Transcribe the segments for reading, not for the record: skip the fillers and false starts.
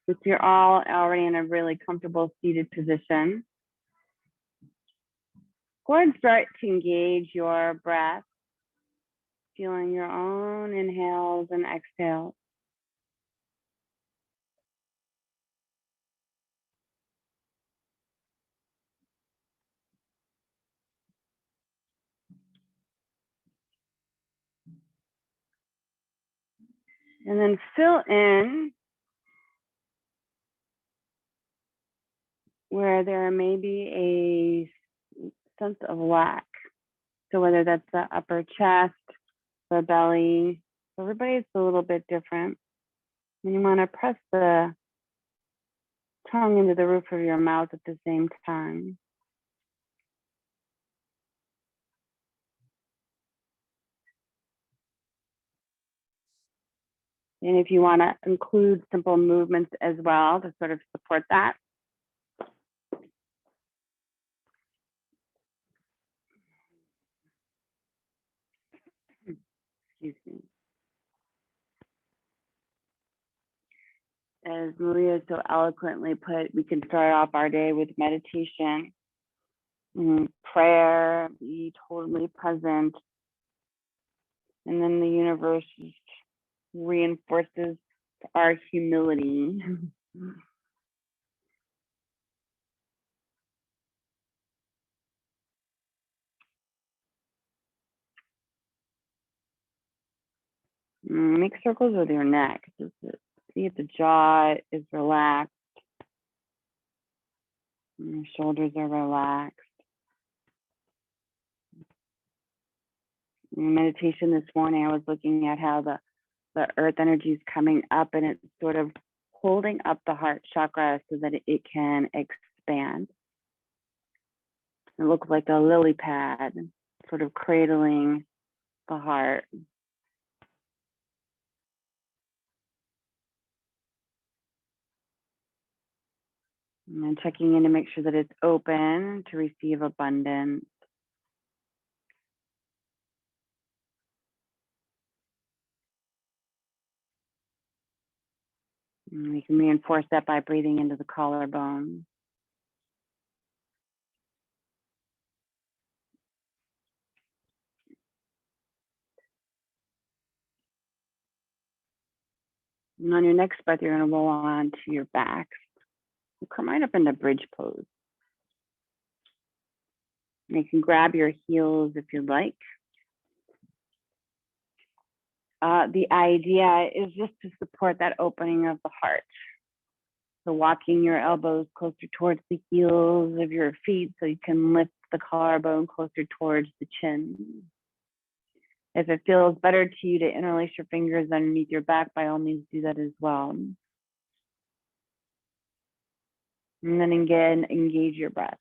If you're all already in a really comfortable seated position, go ahead and start to engage your breath, feeling your own inhales and exhales. And then fill in where there may be a sense of lack. So whether that's the upper chest, the belly, everybody's a little bit different. And you want to press the tongue into the roof of your mouth at the same time. And if you want to include simple movements as well to sort of support that. Excuse me. As Maria so eloquently put, we can start off our day with meditation, prayer, be totally present. And then the universe just reinforces our humility. Make circles with your neck. Just see if the jaw is relaxed. And your shoulders are relaxed. In meditation this morning, I was looking at how the earth energy is coming up and it's sort of holding up the heart chakra so that it can expand. It looks like a lily pad, sort of cradling the heart. And then checking in to make sure that it's open to receive abundance. And we can reinforce that by breathing into the collarbone. And on your next breath, you're going to roll on to your back. Come right up into bridge pose. And you can grab your heels if you'd like. The idea is just to support that opening of the heart. So walking your elbows closer towards the heels of your feet so you can lift the collarbone closer towards the chin. If it feels better to you to interlace your fingers underneath your back, by all means do that as well. And then again, engage your breath.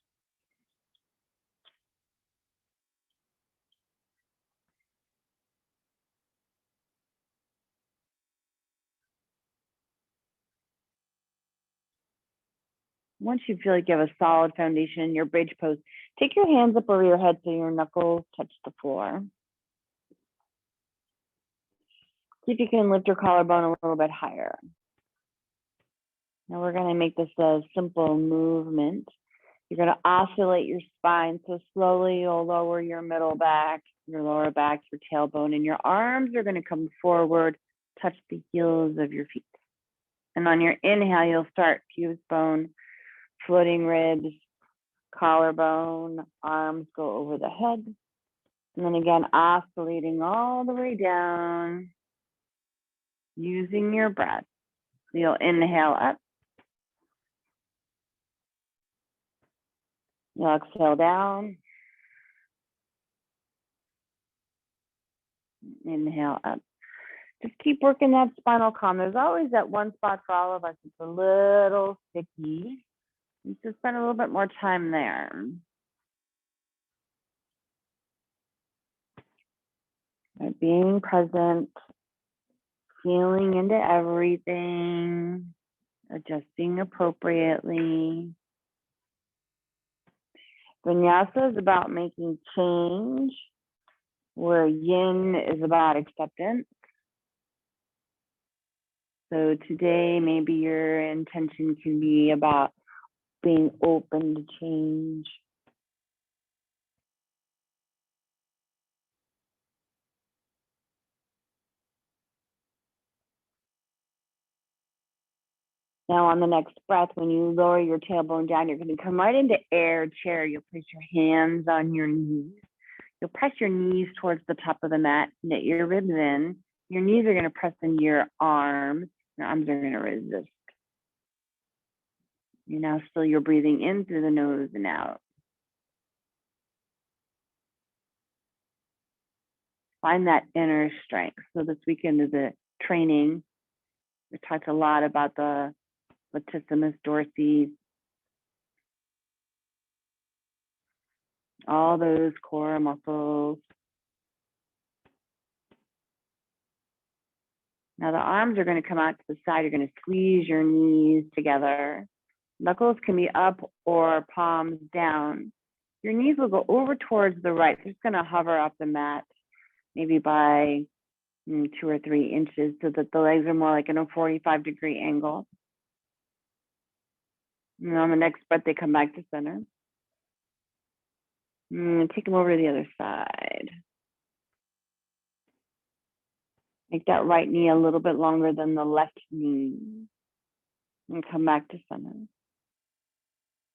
Once you feel like you have a solid foundation in your bridge pose, take your hands up over your head so your knuckles touch the floor. See if you can lift your collarbone a little bit higher. Now we're going to make this a simple movement. You're going to oscillate your spine. So slowly you'll lower your middle back, your lower back, your tailbone, and your arms are going to come forward, touch the heels of your feet. And on your inhale, you'll start pubic bone, floating ribs, collarbone, arms go over the head. And then again, oscillating all the way down, using your breath. You'll inhale up. You'll exhale down. Inhale up. Just keep working that spinal column. There's always that one spot for all of us. It's a little sticky. You just spend a little bit more time there. Right, being present, feeling into everything, adjusting appropriately. Vinyasa is about making change, where yin is about acceptance. So today, maybe your intention can be about being open to change. Now on the next breath, when you lower your tailbone down, you're going to come right into air chair. You'll place your hands on your knees. You'll press your knees towards the top of the mat, knit your ribs in. Your knees are going to press into your arms. Your arms are going to resist. You now still you're breathing in through the nose and out. Find that inner strength. So this weekend is a training. We talked a lot about the latissimus dorsi, all those core muscles. Now the arms are going to come out to the side. You're going to squeeze your knees together. Knuckles can be up or palms down. Your knees will go over towards the right. They're just going to hover off the mat, maybe by 2 or 3 inches, so that the legs are more like in a 45-degree angle. And on the next breath, they come back to center. Take them over to the other side. Make that right knee a little bit longer than the left knee. And come back to center.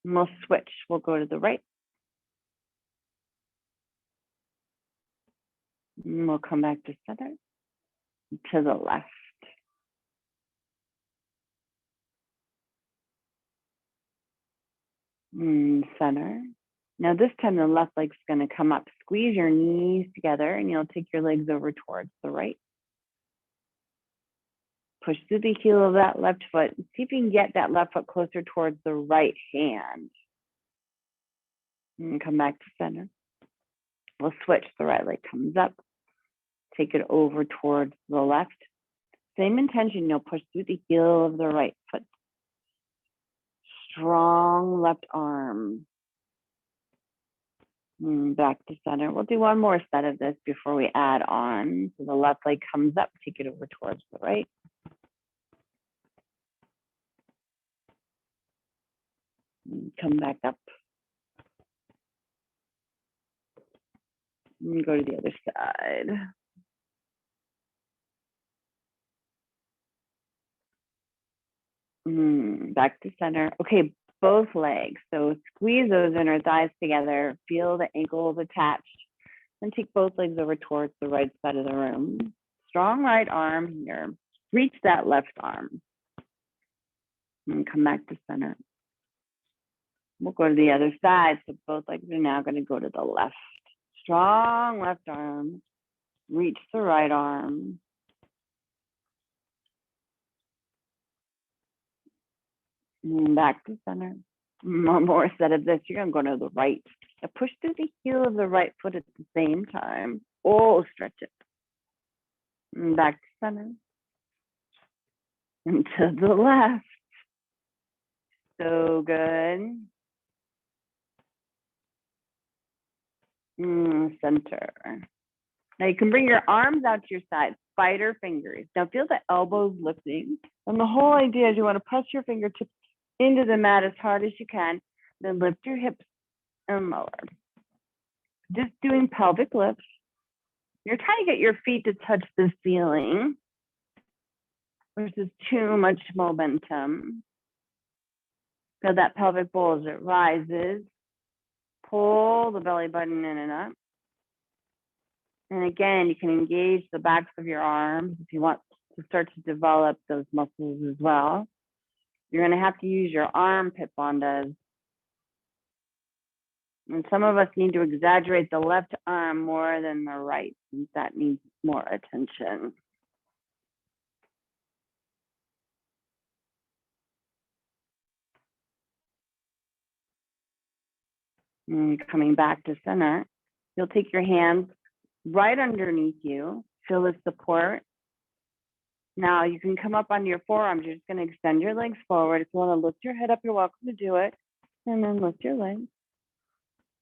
And we'll switch. We'll go to the right. And we'll come back to center. To the left. Center. Now this time the left leg's going to come up. Squeeze your knees together and you'll take your legs over towards the right. Push through the heel of that left foot. See if you can get that left foot closer towards the right hand. And come back to center. We'll switch. The right leg comes up. Take it over towards the left. Same intention. You'll push through the heel of the right foot. Strong left arm. Back to center. We'll do one more set of this before we add on. So the left leg comes up. Take it over towards the right. Come back up. And go to the other side. Back to center. Okay, both legs. So squeeze those inner thighs together. Feel the ankles attached. And take both legs over towards the right side of the room. Strong right arm here. Reach that left arm. And come back to center. We'll go to the other side. So both legs are now going to go to the left. Strong left arm. Reach the right arm. Back to center. One more set of this. You're going to go to the right. Now push through the heel of the right foot at the same time. Oh, stretch it. Back to center. And to the left. So good. Center. Now you can bring your arms out to your sides, spider fingers. Now feel the elbows lifting. And the whole idea is you want to press your fingertips into the mat as hard as you can. Then lift your hips and lower. Just doing pelvic lifts. You're trying to get your feet to touch the ceiling versus too much momentum. Feel that pelvic bowl as it rises. Pull the belly button in and up. And again, you can engage the backs of your arms if you want to start to develop those muscles as well. You're going to have to use your armpit bandas. And some of us need to exaggerate the left arm more than the right, since that needs more attention. And coming back to center, you'll take your hands right underneath you. Feel the support. Now you can come up onto your forearms. You're just going to extend your legs forward. If you want to lift your head up, you're welcome to do it. And then lift your legs.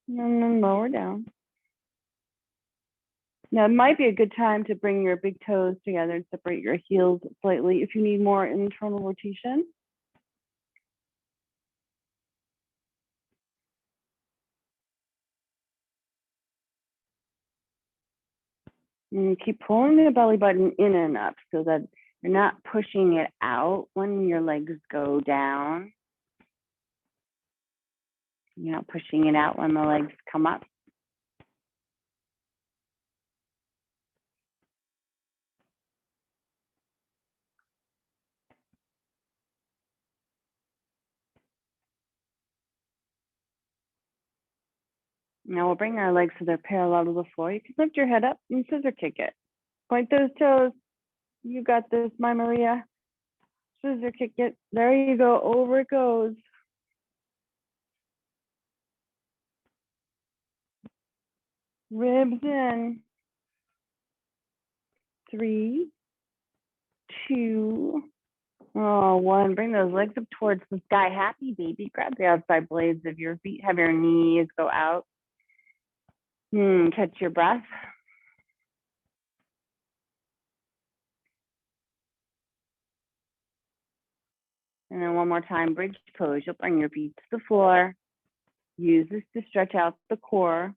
And then lower down. Now, it might be a good time to bring your big toes together and separate your heels slightly if you need more internal rotation. And keep pulling the belly button in and up so that you're not pushing it out when your legs go down. You're not pushing it out when the legs come up. Now we'll bring our legs so they're parallel to the floor. You can lift your head up and scissor kick it. Point those toes. You got this, my Maria. Scissor kick it. There you go. Over it goes. Ribs in. 3, 2, 1. Bring those legs up towards the sky. Happy baby. Grab the outside blades of your feet. Have your knees go out. Catch your breath. And then one more time, bridge pose. You'll bring your feet to the floor. Use this to stretch out the core.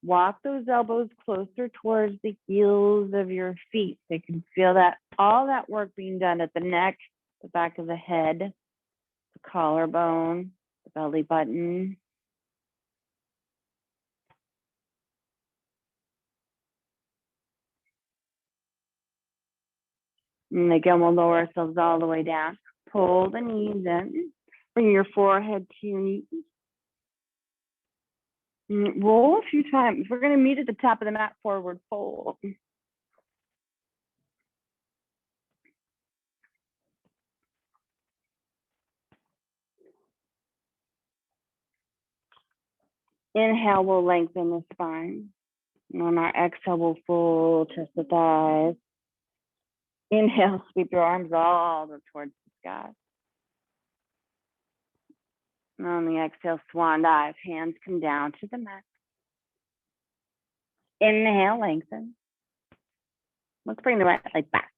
Walk those elbows closer towards the heels of your feet. So you can feel that all that work being done at the neck, the back of the head, the collarbone, the belly button. And again, we'll lower ourselves all the way down. Pull the knees in. Bring your forehead to your knees. Roll a few times. We're going to meet at the top of the mat, forward fold. Inhale, we'll lengthen the spine. And on our exhale, we'll fold, chest the thighs. Inhale, sweep your arms all towards the sky. And on the exhale, swan dive. Hands come down to the mat. Inhale, lengthen. Let's bring the right leg back.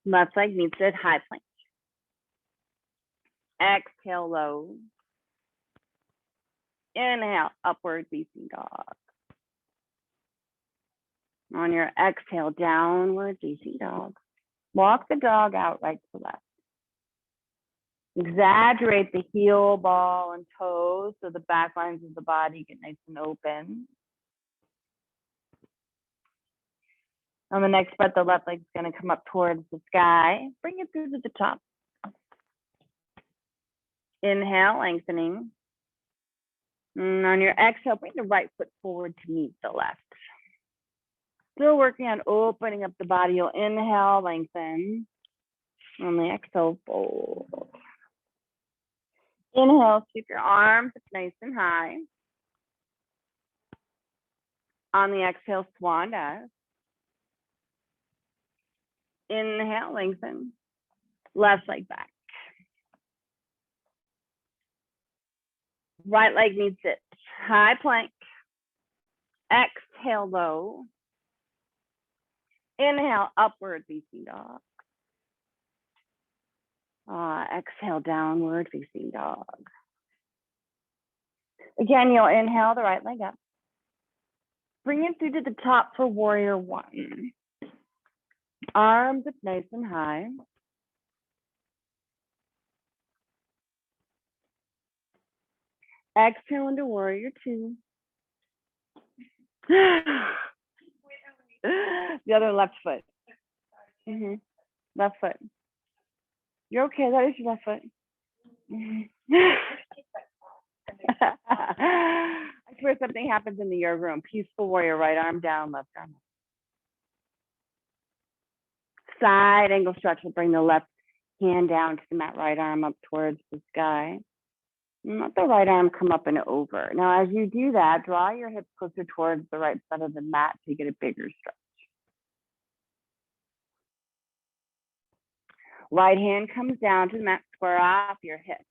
Left leg meets it, high plank. Exhale, low. Inhale, upward facing dog. On your exhale, downward facing dog. Walk the dog out right to left. Exaggerate the heel, ball, and toes so the back lines of the body get nice and open. On the next breath, the left leg's going to come up towards the sky. Bring it through to the top. Inhale, lengthening. And on your exhale, bring the right foot forward to meet the left. Still working on opening up the body. You'll inhale, lengthen. On the exhale, fold. Inhale, sweep your arms up nice and high. On the exhale, swan dive. Inhale, lengthen. Left leg back. Right leg meets it. High plank. Exhale, low. Inhale, upward facing dog. Exhale, downward facing dog. Again, you'll inhale the right leg up. Bring it through to the top for warrior 1. Arms up nice and high. Exhale into warrior 2. The other left foot. Left foot. You're okay, that is your left foot. I swear something happens in the yoga room. Peaceful warrior, right arm down, left arm up. Side angle stretch will bring the left hand down to the mat, right arm up towards the sky. And let the right arm come up and over. Now, as you do that, draw your hips closer towards the right side of the mat to get a bigger stretch. Right hand comes down to the mat, square off your hips.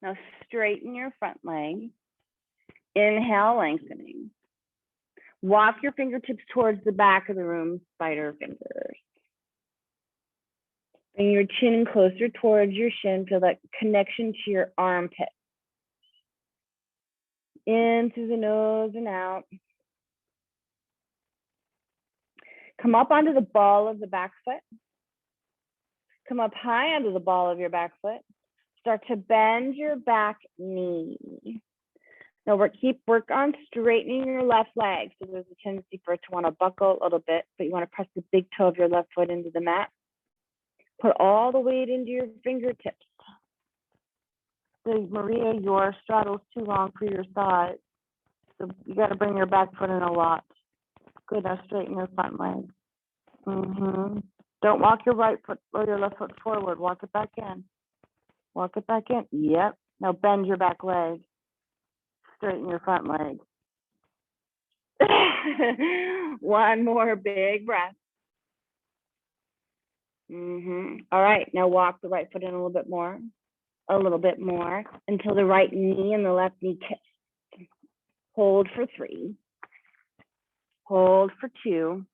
Now straighten your front leg. Inhale, lengthening. Walk your fingertips towards the back of the room, spider fingers. Bring your chin closer towards your shin. Feel that connection to your armpit. In through the nose and out. Come up onto the ball of the back foot. Come up high onto the ball of your back foot. Start to bend your back knee. Now work on straightening your left leg. So there's a tendency for it to want to buckle a little bit, but you want to press the big toe of your left foot into the mat. Put all the weight into your fingertips. So Maria, your straddle's too long for your size. So you got to bring your back foot in a lot. Good, now straighten your front leg. Don't walk your right foot or your left foot forward. Walk it back in. Walk it back in. Yep. Now bend your back leg. Straighten your front leg. One more big breath. All right, now walk the right foot in a little bit more, until the right knee and the left knee kiss. Hold for 3. Hold for 2.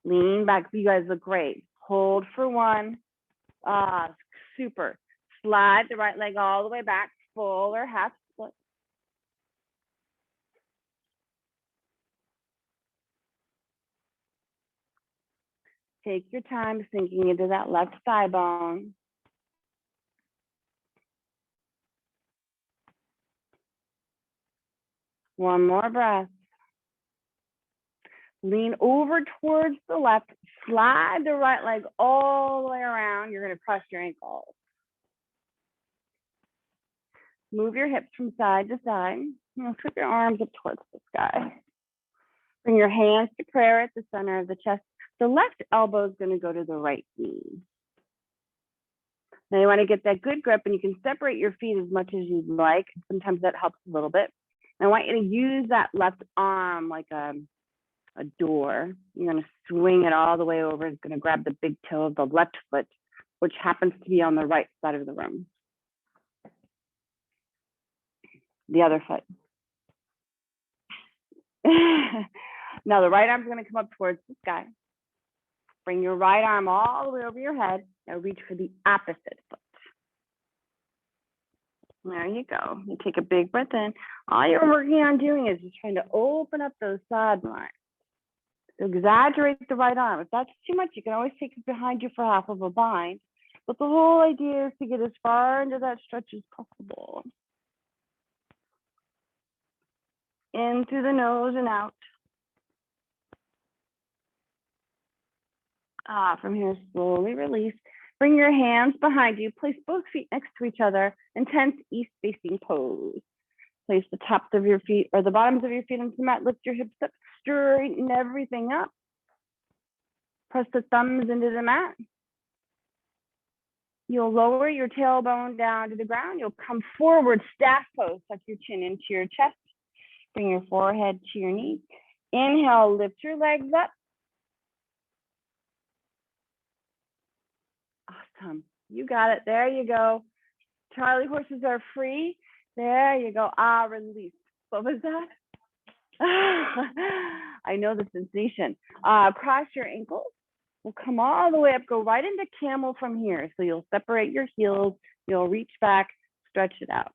Lean back. You guys look great. Hold for 1. Super. Slide the right leg all the way back, full or half split. Take your time sinking into that left thigh bone. One more breath. Lean over towards the left. Slide the right leg all the way around. You're going to press your ankles. Move your hips from side to side. Put your arms up towards the sky. Bring your hands to prayer at the center of the chest. The left elbow is going to go to the right knee. Now you want to get that good grip, and you can separate your feet as much as you'd like. Sometimes that helps a little bit. And I want you to use that left arm like a door. You're going to swing it all the way over. It's going to grab the big toe of the left foot, which happens to be on the right side of the room. The other foot. Now the right arm's going to come up towards the sky. Bring your right arm all the way over your head. Now reach for the opposite foot. There you go. You take a big breath in. All you're working on doing is just trying to open up those sidelines. So exaggerate the right arm. If that's too much, you can always take it behind you for half of a bind. But the whole idea is to get as far into that stretch as possible. In through the nose and out. From here, slowly release. Bring your hands behind you. Place both feet next to each other. Intense east-facing pose. Place the tops of your feet or the bottoms of your feet onto the mat. Lift your hips up. Straighten everything up. Press the thumbs into the mat. You'll lower your tailbone down to the ground. You'll come forward, staff pose. Tuck your chin into your chest. Bring your forehead to your knees. Inhale, lift your legs up. Awesome. You got it. There you go. Charlie horses are free. There you go. Release. What was that? I know the sensation. Cross your ankles. We'll come all the way up. Go right into camel from here. So you'll separate your heels. You'll reach back, stretch it out.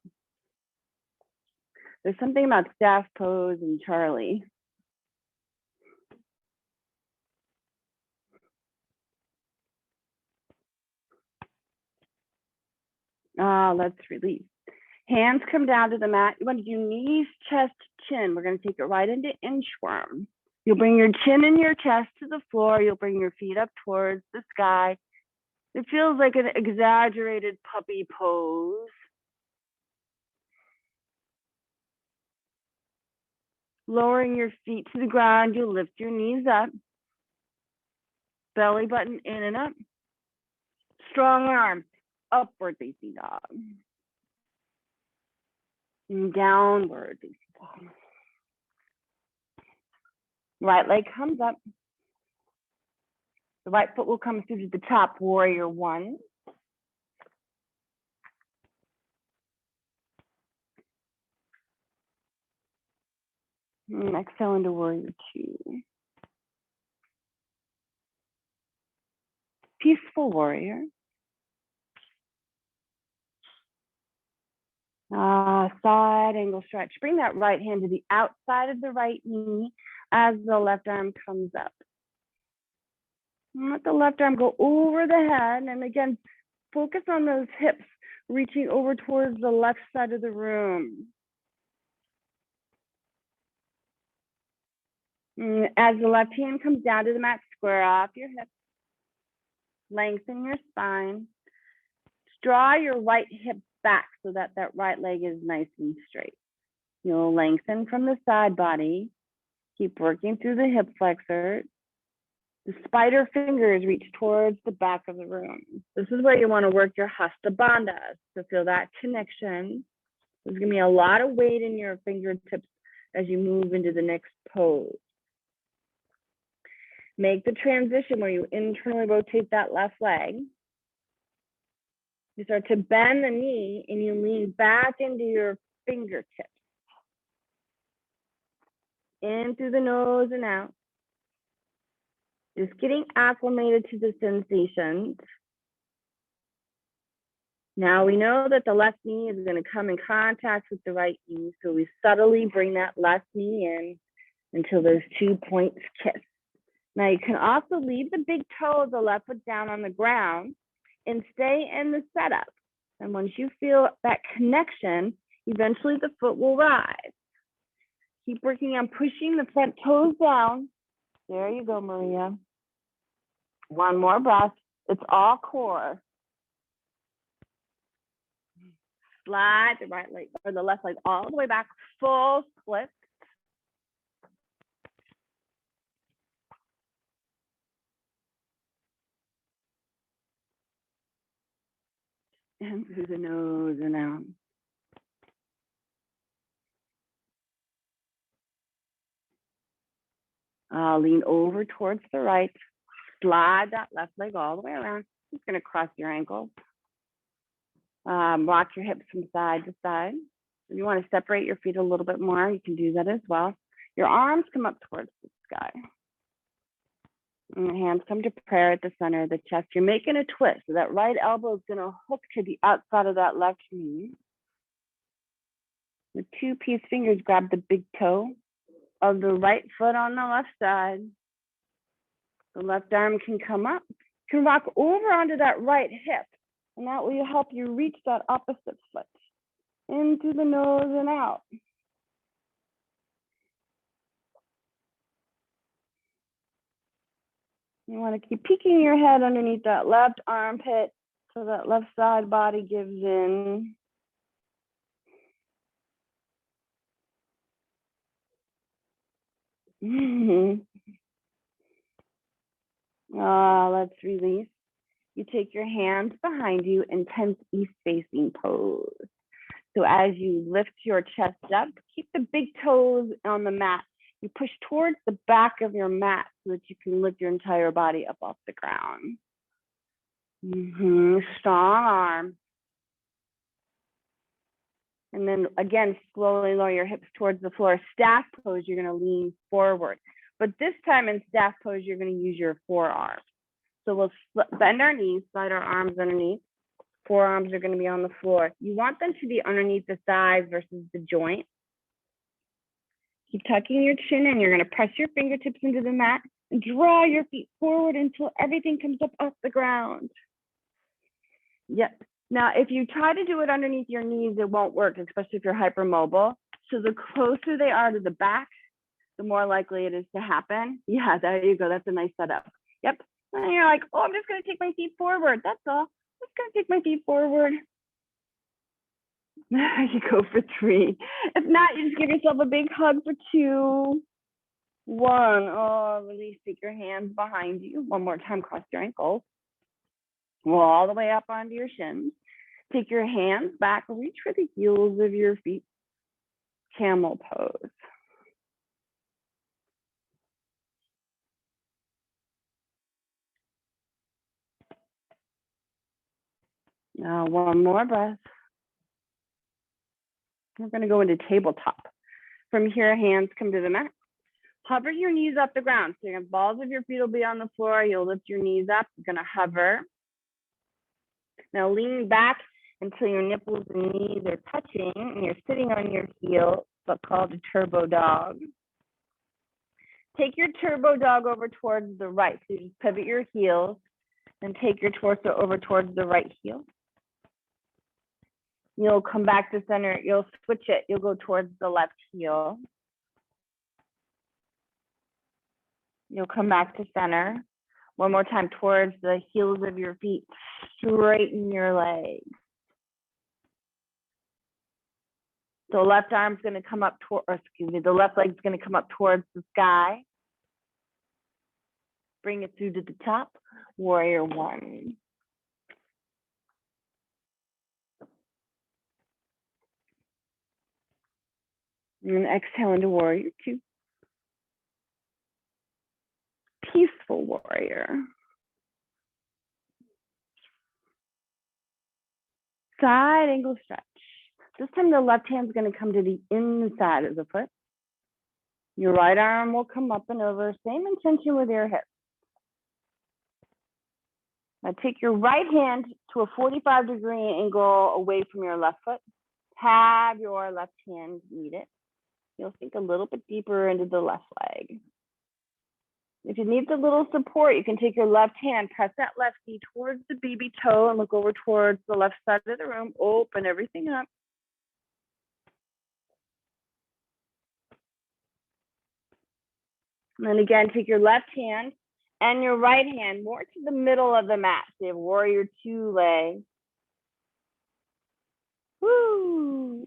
There's something about staff pose and Charlie. Let's release. Hands come down to the mat. You want to do knees, chest, chin. We're going to take it right into inchworm. You'll bring your chin and your chest to the floor. You'll bring your feet up towards the sky. It feels like an exaggerated puppy pose. Lowering your feet to the ground, you'll lift your knees up. Belly button in and up. Strong arms, upward facing dog. And downward facing dog. Right leg comes up. The right foot will come through to the top, warrior one. And exhale into warrior two. Peaceful warrior. Side angle stretch. Bring that right hand to the outside of the right knee as the left arm comes up. And let the left arm go over the head. And again, focus on those hips reaching over towards the left side of the room. And as the left hand comes down to the mat, square off your hips. Lengthen your spine. Draw your right hip back so that that right leg is nice and straight. You'll lengthen from the side body. Keep working through the hip flexors. The spider fingers reach towards the back of the room. This is where you want to work your hasta bandhas to feel that connection. There's going to be a lot of weight in your fingertips as you move into the next pose. Make the transition where you internally rotate that left leg. You start to bend the knee and you lean back into your fingertips. In through the nose and out. Just getting acclimated to the sensations. Now we know that the left knee is going to come in contact with the right knee, so we subtly bring that left knee in until those 2 points kiss. Now you can also leave the big toe of the left foot down on the ground and stay in the setup. And once you feel that connection, eventually the foot will rise. Keep working on pushing the front toes down. There you go, Maria. One more breath. It's all core. Slide the right leg or the left leg all the way back, full split. And through the nose and out. Lean over towards the right. Slide that left leg all the way around. Just going to cross your ankles. Rock your hips from side to side. If you want to separate your feet a little bit more, you can do that as well. Your arms come up towards the sky. And the hands come to prayer at the center of the chest. You're making a twist. So that right elbow is going to hook to the outside of that left knee. The 2-piece fingers grab the big toe of the right foot on the left side. The left arm can come up. You can rock over onto that right hip. And that will help you reach that opposite foot. In through the nose and out. You want to keep peeking your head underneath that left armpit so that left side body gives in. Let's release. You take your hands behind you in tense east facing pose. So as you lift your chest up, keep the big toes on the mat. You push towards the back of your mat so that you can lift your entire body up off the ground. Strong arm. And then again, slowly lower your hips towards the floor. Staff pose, you're going to lean forward. But this time in staff pose, you're going to use your forearms. So we'll bend our knees, slide our arms underneath. Forearms are going to be on the floor. You want them to be underneath the thighs versus the joint. Keep tucking your chin in. You're going to press your fingertips into the mat and draw your feet forward until everything comes up off the ground. Yep. Now, if you try to do it underneath your knees, it won't work, especially if you're hypermobile. So the closer they are to the back, the more likely it is to happen. Yeah, there you go. That's a nice setup. Yep. And you're like, oh, I'm just going to take my feet forward. That's all. I'm just going to take my feet forward. There you go for 3. If not, you just give yourself a big hug for 2. 1. Oh, release. Take your hands behind you. One more time, cross your ankles. Roll all the way up onto your shins. Take your hands back. Reach for the heels of your feet. Camel pose. Now, one more breath. We're going to go into tabletop. From here, hands come to the mat. Hover your knees off the ground. So your balls of your feet will be on the floor. You'll lift your knees up. You're gonna hover. Now lean back until your nipples and knees are touching and you're sitting on your heel, but called a turbo dog. Take your turbo dog over towards the right. So you just pivot your heels and take your torso over towards the right heel. You'll come back to center. You'll switch it. You'll go towards the left heel. You'll come back to center. One more time towards the heels of your feet. Straighten your legs. The left arm's going to come up the left leg's going to come up towards the sky. Bring it through to the top. Warrior one. And exhale into warrior two. Peaceful warrior. Side angle stretch. This time the left hand's going to come to the inside of the foot. Your right arm will come up and over. Same intention with your hips. Now take your right hand to a 45-degree angle away from your left foot. Have your left hand meet it. You'll sink a little bit deeper into the left leg. If you need a little support, you can take your left hand, press that left knee towards the baby toe and look over towards the left side of the room. Open everything up. And then again, take your left hand and your right hand more to the middle of the mat. So you have warrior two leg. Woo!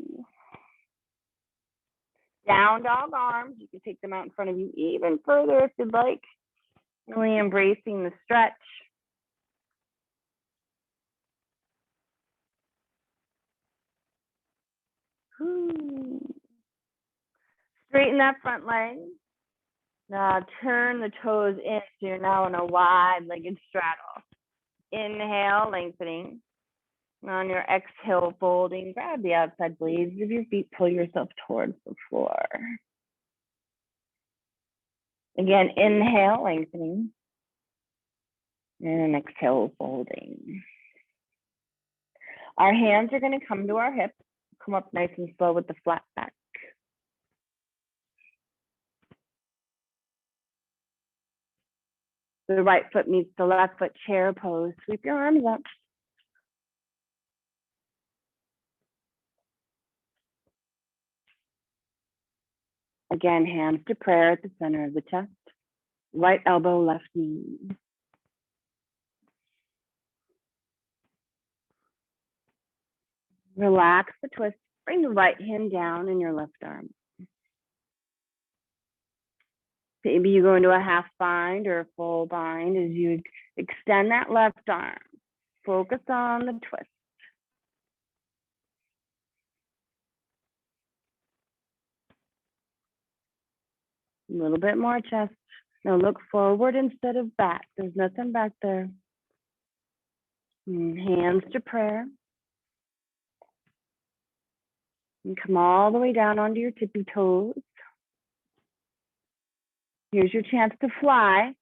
Down dog arms. You can take them out in front of you even further if you'd like. Really embracing the stretch. Woo. Straighten that front leg. Now turn the toes in, so you're now in a wide-legged straddle. Inhale, lengthening. On your exhale, folding. Grab the outside blades of your feet, pull yourself towards the floor. Again, inhale, lengthening. And exhale, folding. Our hands are going to come to our hips. Come up nice and slow with the flat back. The right foot meets the left foot, chair pose. Sweep your arms up. Again, hands to prayer at the center of the chest. Right elbow, left knee. Relax the twist. Bring the right hand down in your left arm. Maybe you go into a half bind or a full bind as you extend that left arm. Focus on the twist. A little bit more chest. Now look forward instead of back. There's nothing back there. And hands to prayer. And come all the way down onto your tippy toes. Here's your chance to fly.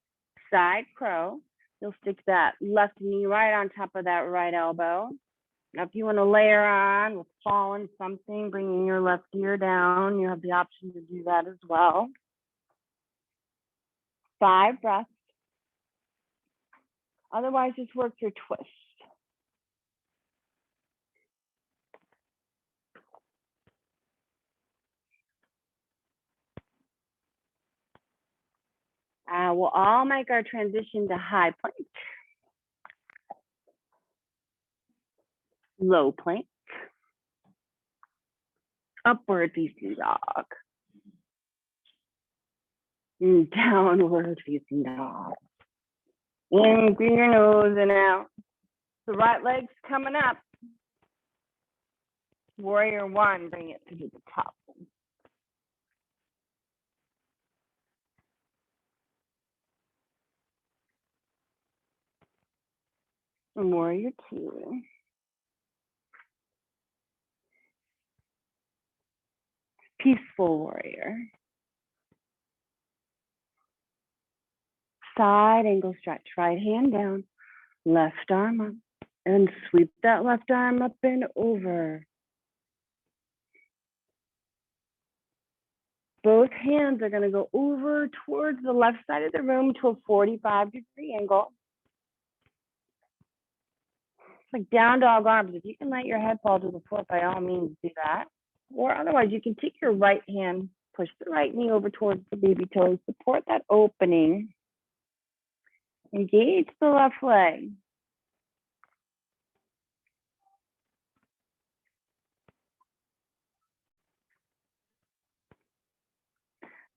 Side crow. You'll stick that left knee right on top of that right elbow. Now, if you want to layer on with falling something, bringing your left ear down, you have the option to do that as well. 5 breaths. Otherwise, just work your twist. We'll all make our transition to high plank, low plank, upward facing dog, and downward facing dog. In through your nose and out. The right leg's coming up. Warrior one, bring it to the top. And warrior two. Peaceful warrior. Side angle stretch, right hand down, left arm up, and sweep that left arm up and over. Both hands are going to go over towards the left side of the room to a 45-degree angle. It's like down dog arms. If you can let your head fall to the floor, by all means, do that. Or otherwise, you can take your right hand, push the right knee over towards the baby toes, support that opening. Engage the left leg.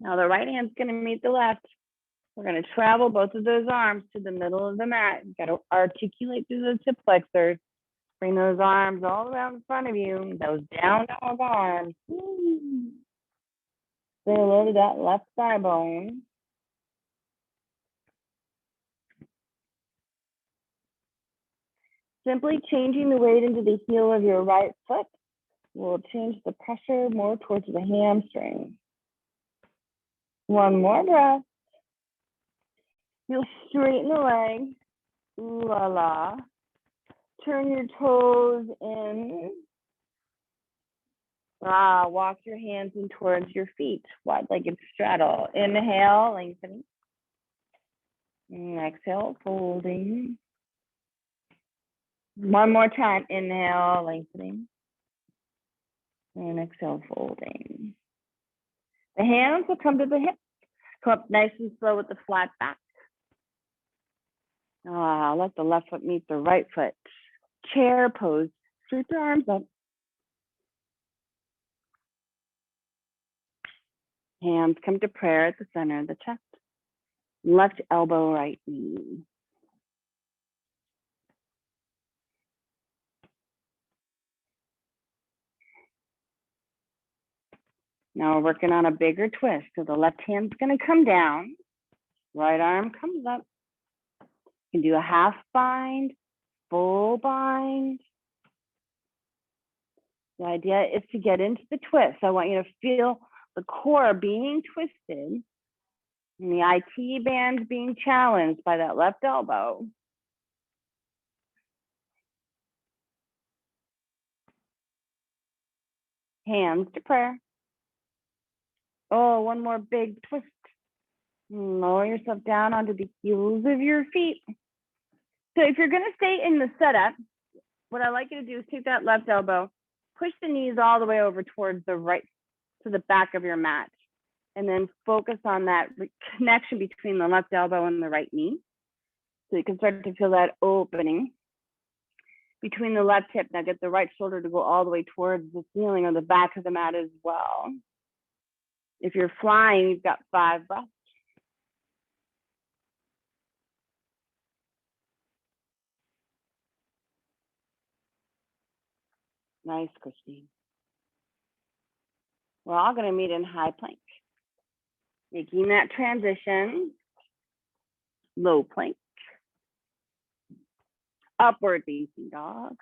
Now the right hand's going to meet the left. We're going to travel both of those arms to the middle of the mat. You've got to articulate through those hip flexors. Bring those arms all around in front of you. Those down dog arms. Say hello to that left thigh bone. Simply changing the weight into the heel of your right foot will change the pressure more towards the hamstring. One more breath. You'll straighten the leg. Ooh la la. Turn your toes in. Walk your hands in towards your feet. Wide-legged straddle. Inhale, lengthening. And exhale, folding. One more time. Inhale, lengthening. And exhale, folding. The hands will come to the hips. Come up nice and slow with the flat back. Let the left foot meet the right foot. Chair pose. Scoot your arms up. Hands come to prayer at the center of the chest. Left elbow, right knee. Now we're working on a bigger twist. So the left hand's going to come down. Right arm comes up. You can do a half bind, full bind. The idea is to get into the twist. I want you to feel the core being twisted and the IT band being challenged by that left elbow. Hands to prayer. Oh, one more big twist. Lower yourself down onto the heels of your feet. So if you're going to stay in the setup, what I like you to do is take that left elbow, push the knees all the way over towards the right, to the back of your mat, and then focus on that connection between the left elbow and the right knee. So you can start to feel that opening between the left hip. Now get the right shoulder to go all the way towards the ceiling or the back of the mat as well. If you're flying, you've got 5 breaths. Nice, Christine. We're all going to meet in high plank. Making that transition. Low plank. Upward facing dog.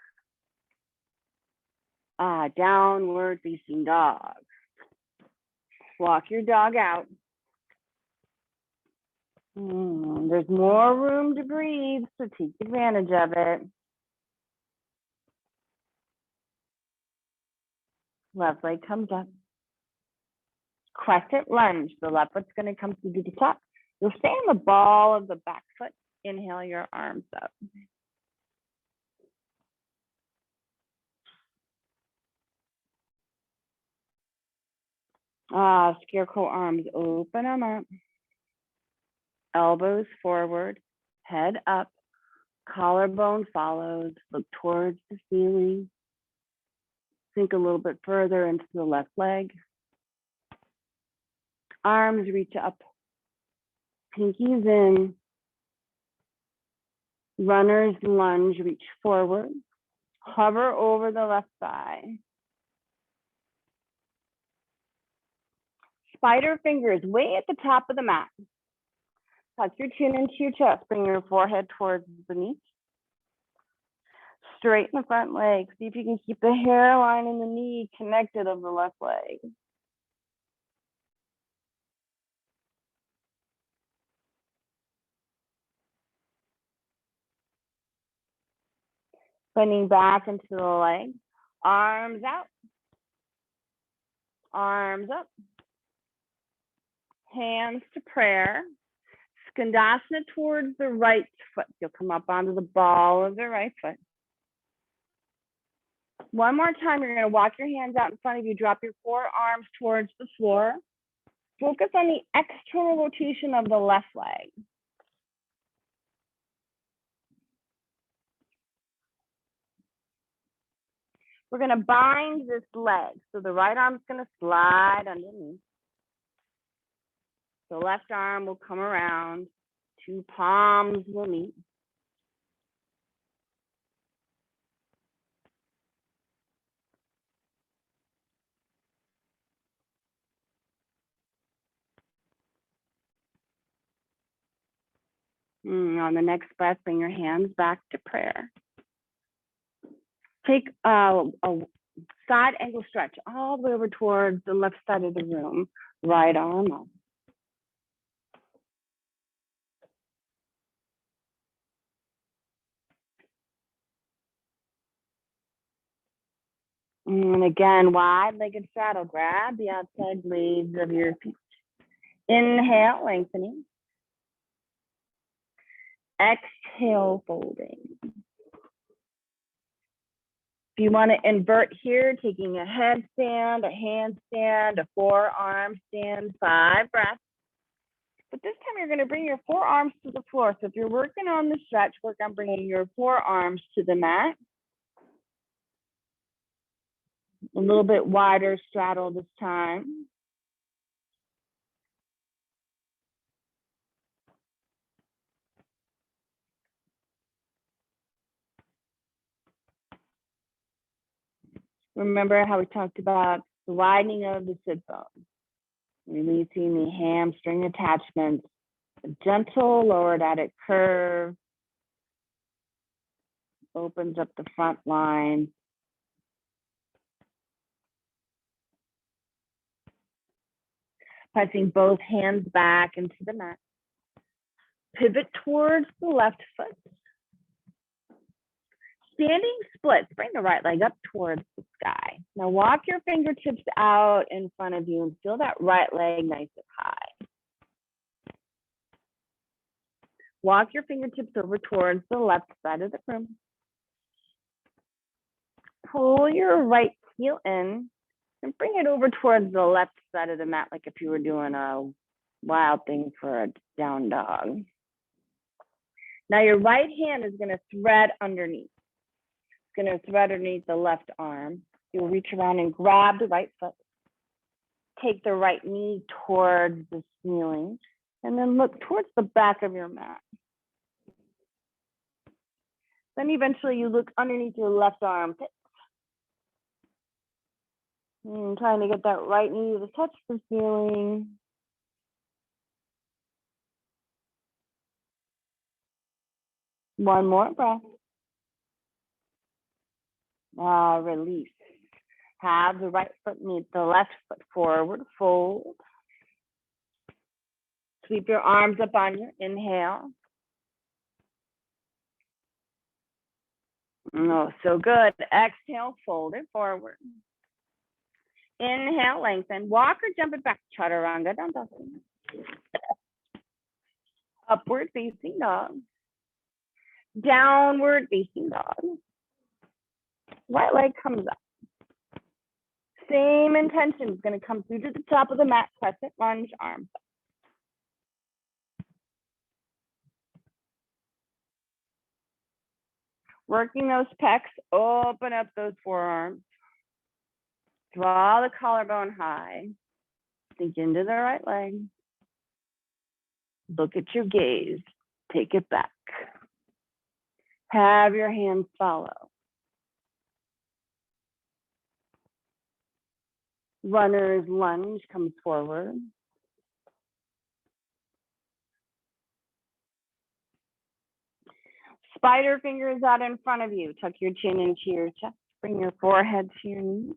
Downward facing dog. Walk your dog out. There's more room to breathe, so take advantage of it. Left leg comes up. Crescent lunge. The left foot's going to come through the top. You'll stay on the ball of the back foot. Inhale your arms up. Scarecrow arms. Open them up. Elbows forward. Head up. Collarbone follows. Look towards the ceiling. Sink a little bit further into the left leg. Arms reach up. Pinkies in. Runner's lunge, reach forward. Hover over the left thigh. Spider fingers way at the top of the mat. Tuck your chin into your chest. Bring your forehead towards the knee. Straighten the front leg. See if you can keep the hairline and the knee connected of the left leg. Bending back into the leg. Arms out. Arms up. Hands to prayer. Skandasana towards the right foot. You'll come up onto the ball of the right foot. One more time, you're going to walk your hands out in front of you. Drop your forearms towards the floor. Focus on the external rotation of the left leg. We're going to bind this leg. So the right arm's going to slide underneath. The left arm will come around. Two palms will meet. On the next breath, bring your hands back to prayer. Take a side angle stretch all the way over towards the left side of the room. Right arm up. And again, wide-legged straddle. Grab the outside blades of your feet. Inhale, lengthening. Exhale, folding. If you want to invert here, taking a headstand, a handstand, a forearm stand, 5 breaths. But this time you're going to bring your forearms to the floor. So if you're working on the stretch, work on bringing your forearms to the mat. A little bit wider straddle this time. Remember how we talked about the widening of the sit bone, releasing the hamstring attachments, a gentle lower dadic curve, opens up the front line. Pressing both hands back into the mat. Pivot towards the left foot. Standing splits, bring the right leg up towards the sky. Now walk your fingertips out in front of you and feel that right leg nice and high. Walk your fingertips over towards the left side of the room. Pull your right heel in and bring it over towards the left side of the mat, like if you were doing a wild thing for a down dog. Now your right hand is going to thread underneath. It's going to thread underneath the left arm. You'll reach around and grab the right foot. Take the right knee towards the ceiling, and then look towards the back of your mat. Then eventually you look underneath your left armpit. And trying to get that right knee to touch the ceiling. One more breath. Release. Have the right foot meet the left foot forward, fold. Sweep your arms up on your inhale. Oh, so good. Exhale, fold it forward. Inhale, lengthen. Walk or jump it back. Chaturanga Dandasana. Upward facing dog. Downward facing dog. Right leg comes up. Same intention is going to come through to the top of the mat. Crescent lunge, arms up. Working those pecs, open up those forearms. Draw the collarbone high. Sink into the right leg. Look at your gaze. Take it back. Have your hands follow. Runner's lunge comes forward. Spider fingers out in front of you. Tuck your chin into your chest. Bring your forehead to your knees.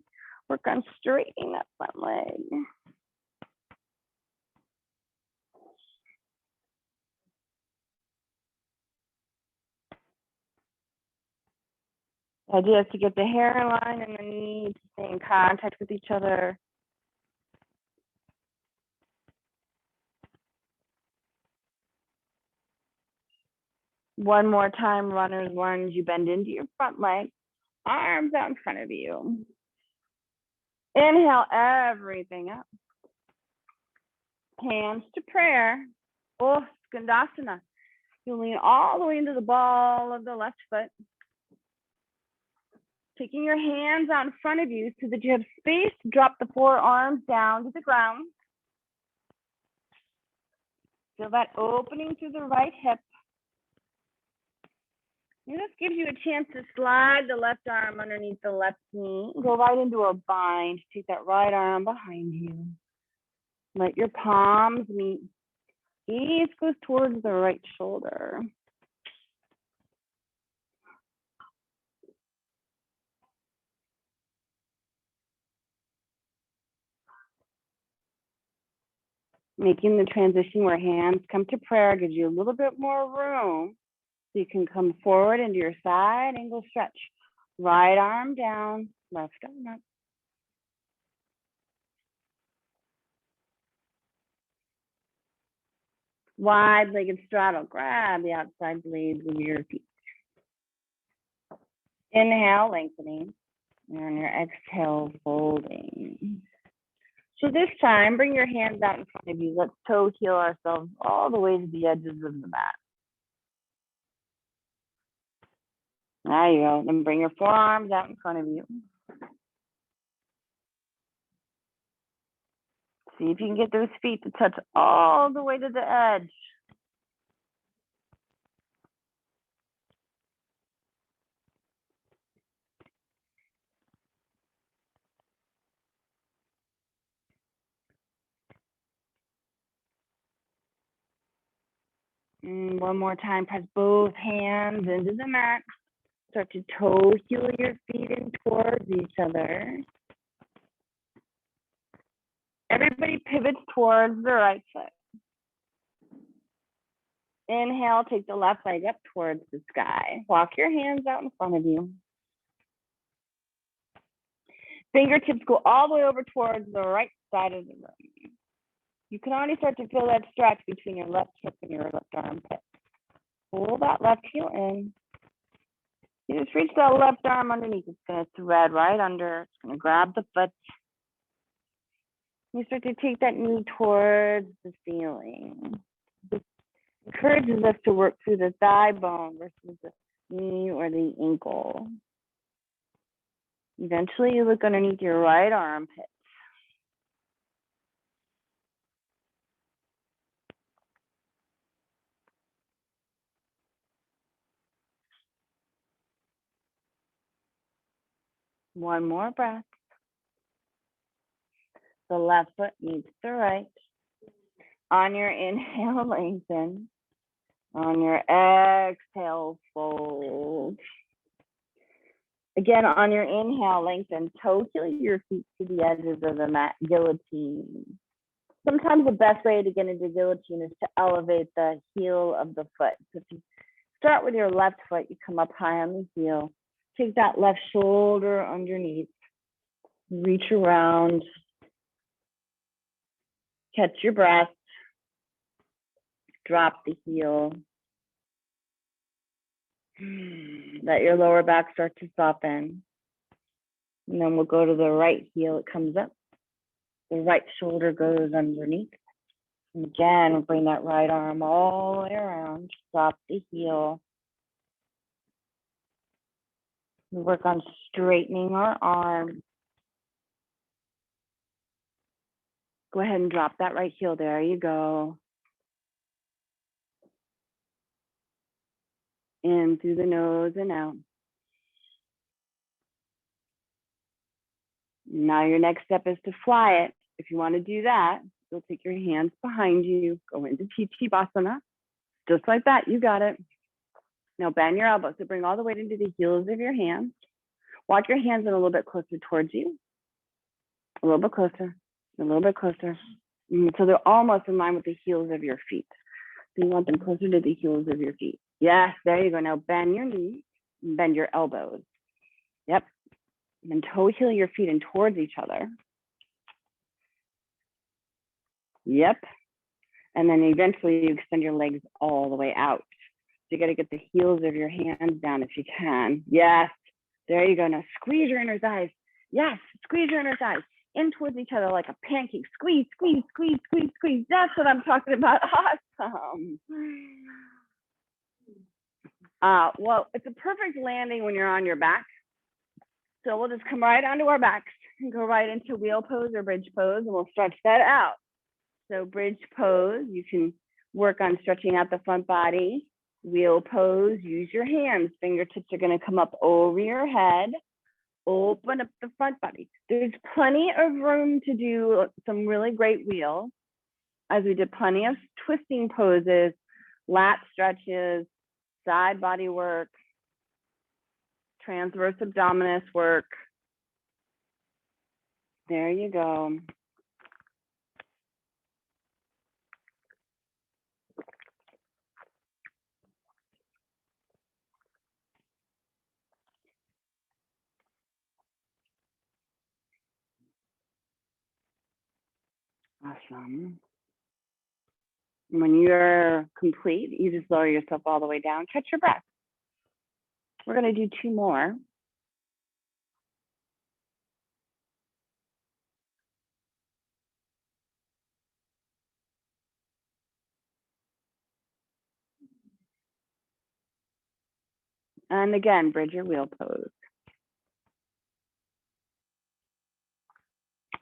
Work on straightening that front leg. The idea is to get the hairline and the knee to stay in contact with each other. One more time, runner's lunge. You bend into your front leg, arms out in front of you. Inhale everything up. Hands to prayer. Oh, Skandasana. You lean all the way into the ball of the left foot. Taking your hands out in front of you so that you have space to drop the forearms down to the ground. Feel that opening through the right hip. And this gives you a chance to slide the left arm underneath the left knee. Go right into a bind. Take that right arm behind you. Let your palms meet. Gaze goes towards the right shoulder. Making the transition where hands come to prayer gives you a little bit more room so you can come forward into your side angle stretch. Right arm down, left arm up. Wide-legged straddle. Grab the outside blades of your feet. Inhale, lengthening. And on your exhale, folding. So this time, bring your hands out in front of you. Let's toe heel ourselves all the way to the edges of the mat. There you go. Then bring your forearms out in front of you. See if you can get those feet to touch all the way to the edge. And one more time, press both hands into the mat. Start to toe heel your feet in towards each other. Everybody pivots towards the right foot. Inhale, take the left leg up towards the sky. Walk your hands out in front of you. Fingertips go all the way over towards the right side of the room. You can already start to feel that stretch between your left hip and your left armpit. Pull that left heel in. You just reach that left arm underneath. It's going to thread right under. It's going to grab the foot. You start to take that knee towards the ceiling. This encourages us to work through the thigh bone versus the knee or the ankle. Eventually, you look underneath your right armpit. One more breath. The left foot meets the right. On your inhale, lengthen. On your exhale, fold. Again, on your inhale, lengthen. Toe heel your feet to the edges of the mat, guillotine. Sometimes the best way to get into guillotine is to elevate the heel of the foot. So if you start with your left foot, you come up high on the heel. Take that left shoulder underneath. Reach around. Catch your breath. Drop the heel. Let your lower back start to soften. And then we'll go to the right heel. It comes up. The right shoulder goes underneath. And again, we'll bring that right arm all the way around. Drop the heel. We work on straightening our arm. Go ahead and drop that right heel. There you go. In through the nose and out. Now your next step is to fly it. If you want to do that, you'll take your hands behind you, go into Chichibasana. Just like that, you got it. Now bend your elbows. So bring all the weight into the heels of your hands. Walk your hands in a little bit closer towards you. A little bit closer, a little bit closer. So they're almost in line with the heels of your feet. So you want them closer to the heels of your feet. Yes, there you go. Now bend your knees, bend your elbows. Yep. And then toe heel your feet in towards each other. Yep. And then eventually you extend your legs all the way out. So you got to get the heels of your hands down if you can. Yes. There you go. Now squeeze your inner thighs. Yes. Squeeze your inner thighs in towards each other like a pancake. Squeeze, squeeze, squeeze, squeeze, squeeze. That's what I'm talking about. Awesome. Well, it's a perfect landing when you're on your back. So we'll just come right onto our backs and go right into wheel pose or bridge pose, and we'll stretch that out. So bridge pose, you can work on stretching out the front body. Wheel pose, use your hands. Fingertips are going to come up over your head. Open up the front body. There's plenty of room to do some really great wheels, as we did plenty of twisting poses, lat stretches, side body work, transverse abdominis work. There you go. Awesome. When you're complete, you just lower yourself all the way down. Catch your breath. We're going to do 2 more. And again, bridge your wheel pose.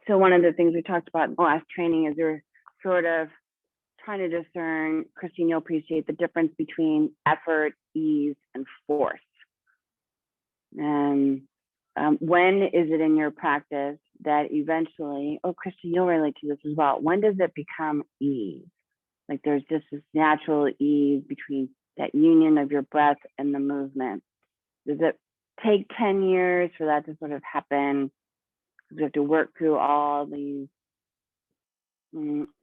So one of the things we talked about in the last training is we're sort of trying to discern, Christine, you'll appreciate the difference between effort, ease, and force. And when is it in your practice that eventually, oh, Christine, you'll relate to this as well. When does it become ease? Like there's just this natural ease between that union of your breath and the movement. Does it take 10 years for that to sort of happen? You have to work through all these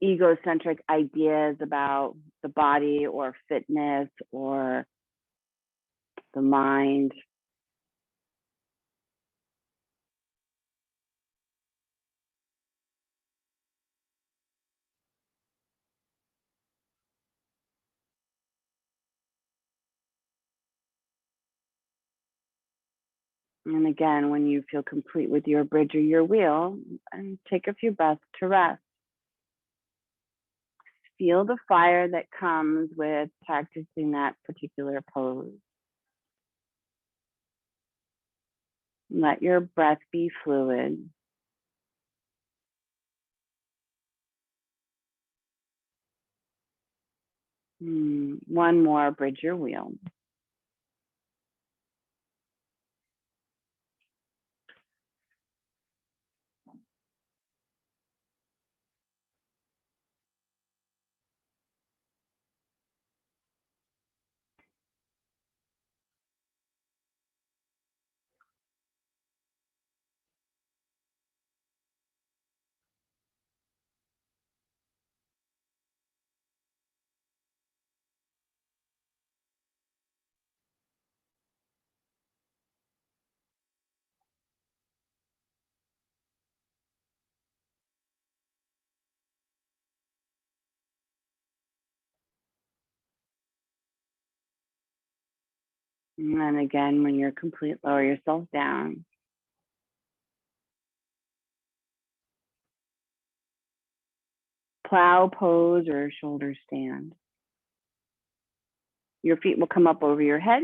egocentric ideas about the body or fitness or the mind. And again, when you feel complete with your bridge or your wheel, and take a few breaths to rest. Feel the fire that comes with practicing that particular pose. Let your breath be fluid. One more, bridge your wheel. And then again, when you're complete, lower yourself down. Plow pose or shoulder stand. Your feet will come up over your head.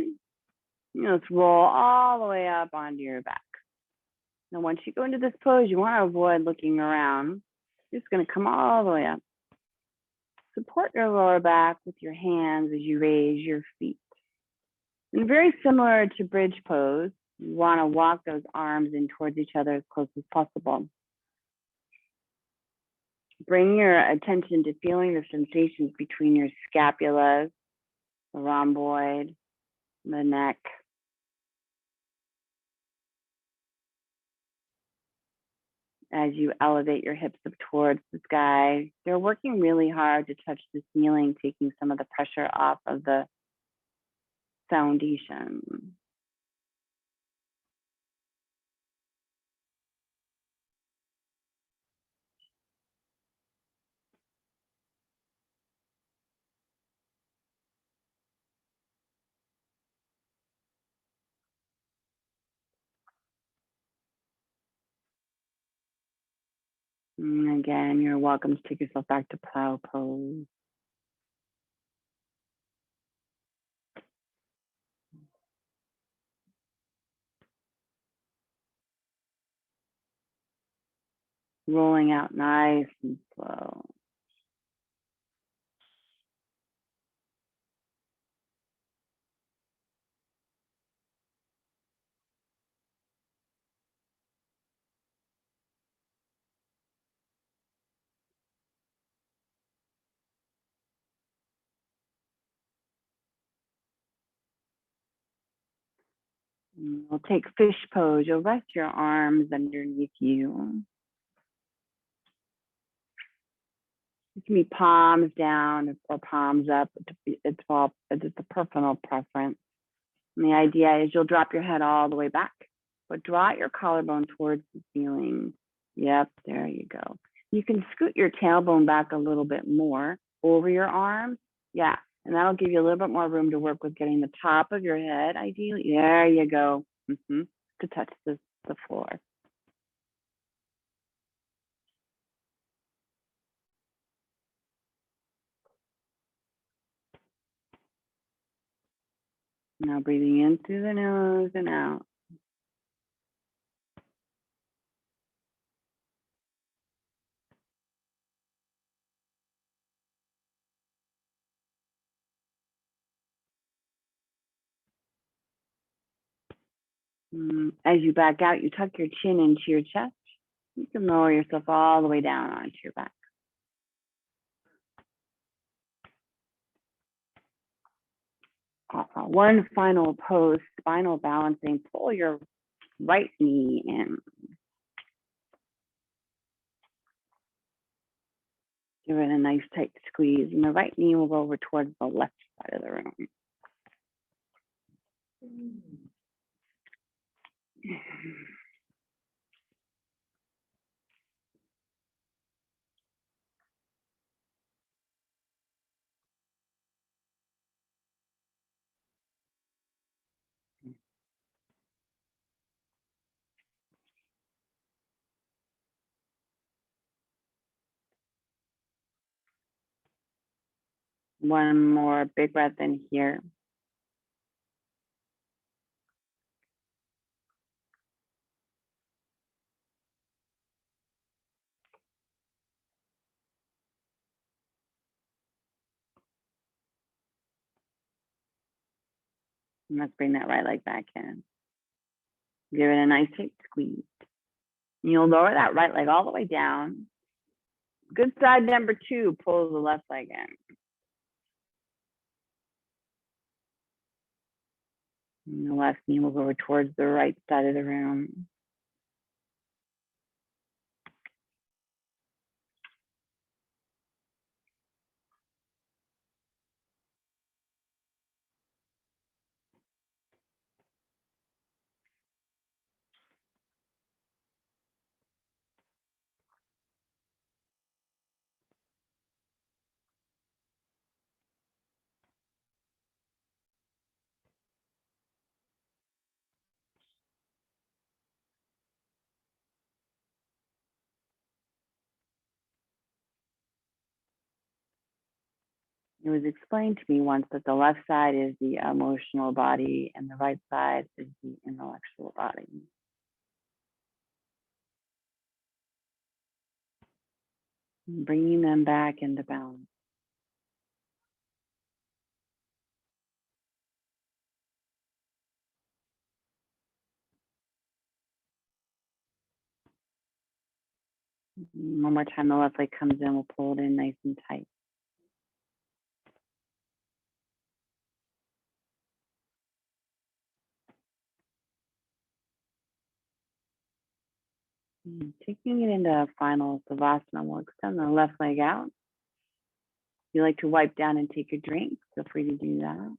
Let's roll all the way up onto your back. Now, once you go into this pose, you want to avoid looking around. You're just going to come all the way up. Support your lower back with your hands as you raise your feet. And very similar to bridge pose, you want to walk those arms in towards each other as close as possible. Bring your attention to feeling the sensations between your scapulas, the rhomboid, the neck. As you elevate your hips up towards the sky, they're working really hard to touch the ceiling, taking some of the pressure off of the foundation. And again, you're welcome to take yourself back to Plow Pose. Rolling out nice and slow. And we'll take fish pose. You'll rest your arms underneath you. It can be palms down or palms up. It's a personal preference. And the idea is you'll drop your head all the way back, but draw out your collarbone towards the ceiling. Yep, there you go. You can scoot your tailbone back a little bit more over your arms. Yeah, and that'll give you a little bit more room to work with getting the top of your head, ideally. There you go. To touch the floor. Now breathing in through the nose and out. As you back out, you tuck your chin into your chest. You can lower yourself all the way down onto your back. One final pose, spinal balancing. Pull your right knee in. Give it a nice tight squeeze, and the right knee will go over towards the left side of the room. One more big breath in here. And let's bring that right leg back in. Give it a nice tight squeeze. And you'll lower that right leg all the way down. Good side number 2, pull the left leg in. And the left knee will go over towards the right side of the room. It was explained to me once that the left side is the emotional body and the right side is the intellectual body. Bringing them back into balance. One more time, the left leg comes in, we'll pull it in nice and tight. Taking it into final Savasana, we'll extend the left leg out. If you like to wipe down and take a drink, feel free to do that.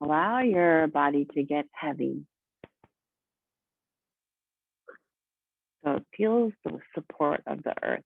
Allow your body to get heavy. feels the support of the earth.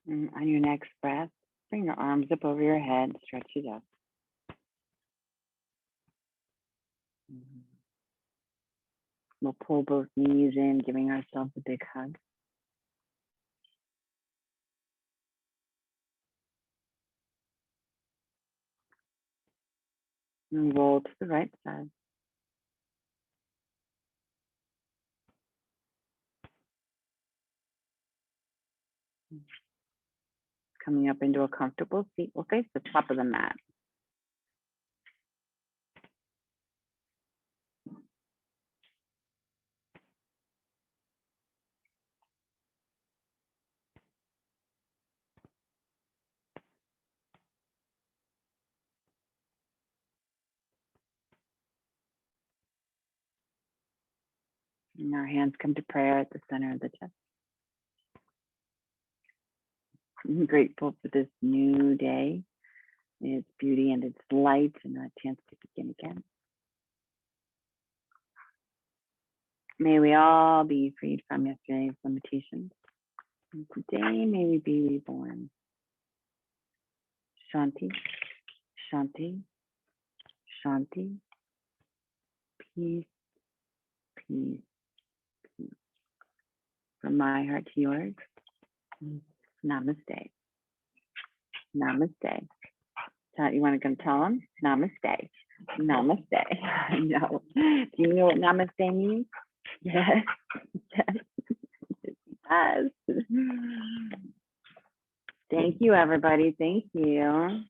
And on your next breath, bring your arms up over your head, stretch it up. We'll pull both knees in, giving ourselves a big hug. And roll to the right side. Coming up into a comfortable seat, we'll face the top of the mat. And our hands come to prayer at the center of the chest. I'm grateful for this new day, its beauty and its light, and a chance to begin again. May we all be freed from yesterday's limitations. And today, may we be reborn. Shanti, Shanti, Shanti. Peace, peace, peace. From my heart to yours, namaste. Namaste. You want to go tell them? Namaste. Namaste. I know. Do you know what namaste means? Yes. Yes. Yes. Thank you, everybody. Thank you.